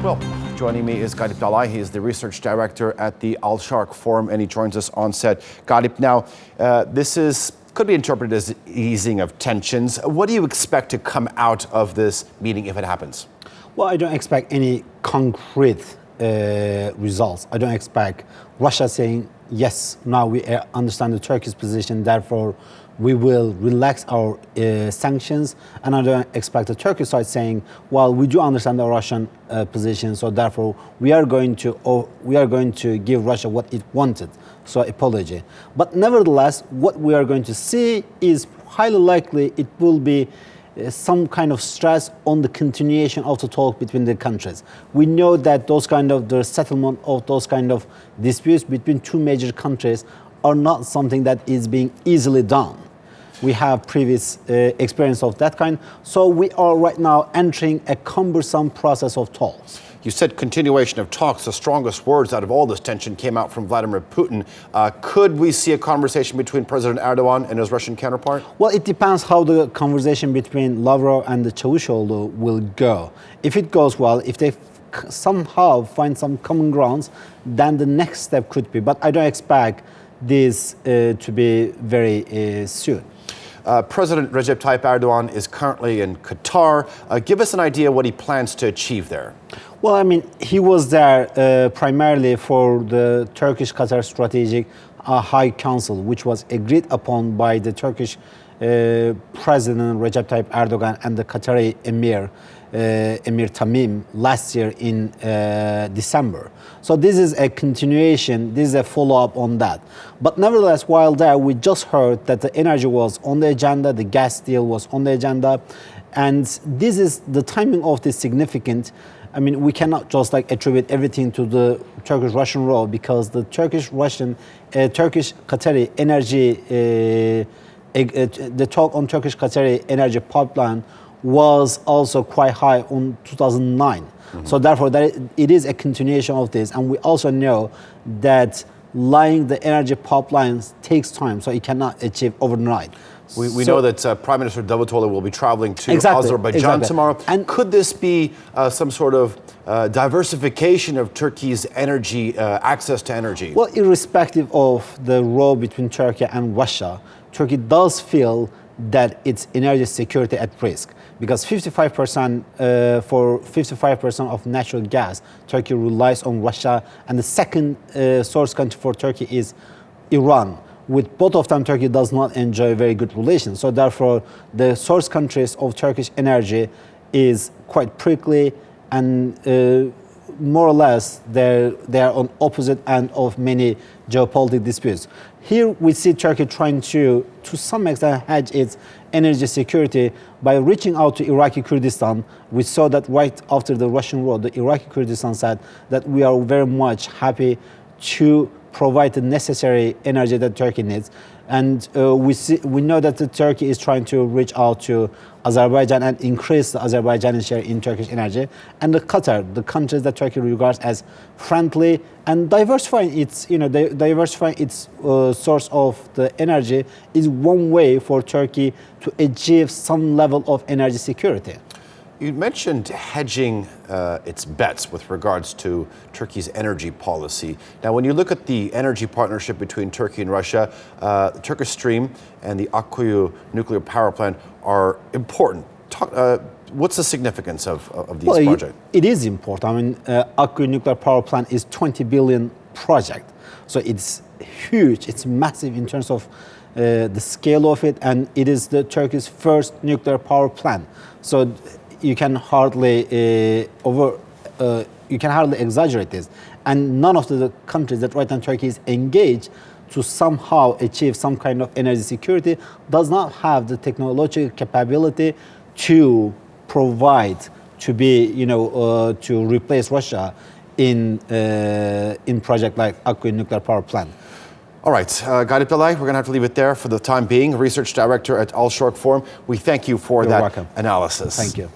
Well, joining me is Galip Dalay. He is the research director at the Al-Sharq Forum, and he joins us on set. Galip, now, could be interpreted as easing of tensions. What do you expect to come out of this meeting if it happens? Well, I don't expect any concrete results. I don't expect Russia saying, yes, now we understand the Turkish position, therefore we will relax our sanctions. And I don't expect the Turkish side saying, well, we do understand the Russian position, so therefore we are going to give Russia what it wanted, so apology. But nevertheless, what we are going to see is highly likely it will be some kind of stress on the continuation of the talk between the countries. We know that the settlement of those kind of disputes between two major countries are not something that is being easily done. We have previous experience of that kind. So we are right now entering a cumbersome process of talks. You said continuation of talks. The strongest words out of all this tension came out from Vladimir Putin. Could we see a conversation between President Erdogan and his Russian counterpart? Well, it depends how the conversation between Lavrov and the Çavuşoğlu will go. If it goes well, if they somehow find some common grounds, then the next step could be. But I don't expect this to be very soon. President Recep Tayyip Erdogan is currently in Qatar. Give us an idea what he plans to achieve there. Well, I mean, he was there primarily for the Turkish-Qatar Strategic High Council, which was agreed upon by the Turkish President Recep Tayyip Erdogan and the Qatari Emir Tamim last year in December. So this is a continuation, this is a follow-up on that. But nevertheless, while there, we just heard that the energy was on the agenda, the gas deal was on the agenda, and this is the timing of this significant. I mean, we cannot just attribute everything to the Turkish-Russian role, because the Turkish-Qatari energy, the talk on Turkish-Qatari energy pipeline was also quite high in 2009. Mm-hmm. So therefore, it is a continuation of this. And we also know that laying the energy pipelines takes time, so it cannot achieve overnight. We know that Prime Minister Davutoglu will be traveling to Azerbaijan tomorrow. And could this be some sort of diversification of Turkey's energy, access to energy? Well, irrespective of the role between Turkey and Russia, Turkey does feel that its energy security at risk, because 55% of natural gas, Turkey relies on Russia, and the second source country for Turkey is Iran. With both of them, Turkey does not enjoy very good relations. So therefore, the source countries of Turkish energy is quite prickly, and more or less they are on opposite end of many geopolitical disputes. Here we see Turkey trying to some extent hedge its energy security by reaching out to Iraqi Kurdistan. We saw that right after the Russian war, the Iraqi Kurdistan said that we are very much happy to provide the necessary energy that Turkey needs. And we know that Turkey is trying to reach out to Azerbaijan and increase the Azerbaijani share in Turkish energy. And Qatar, the countries that Turkey regards as friendly, and diversifying its source of the energy is one way for Turkey to achieve some level of energy security. You mentioned hedging its bets with regards to Turkey's energy policy. Now, when you look at the energy partnership between Turkey and Russia, the Turkish Stream and the Akkuyu nuclear power plant are important. What's the significance of these projects? It is important. I mean, Akkuyu nuclear power plant is 20 billion project. So it's huge, it's massive in terms of the scale of it, and it is the Turkey's first nuclear power plant. So you can hardly exaggerate this, and none of the countries that right now Turkey is engaged to somehow achieve some kind of energy security does not have the technological capability to provide, to replace Russia in project like Akkuyu nuclear power plant. All right, Galip Dalay, we're going to have to leave it there for the time being. Research Director at Al-Sharq Forum. We thank you for that analysis. Thank you.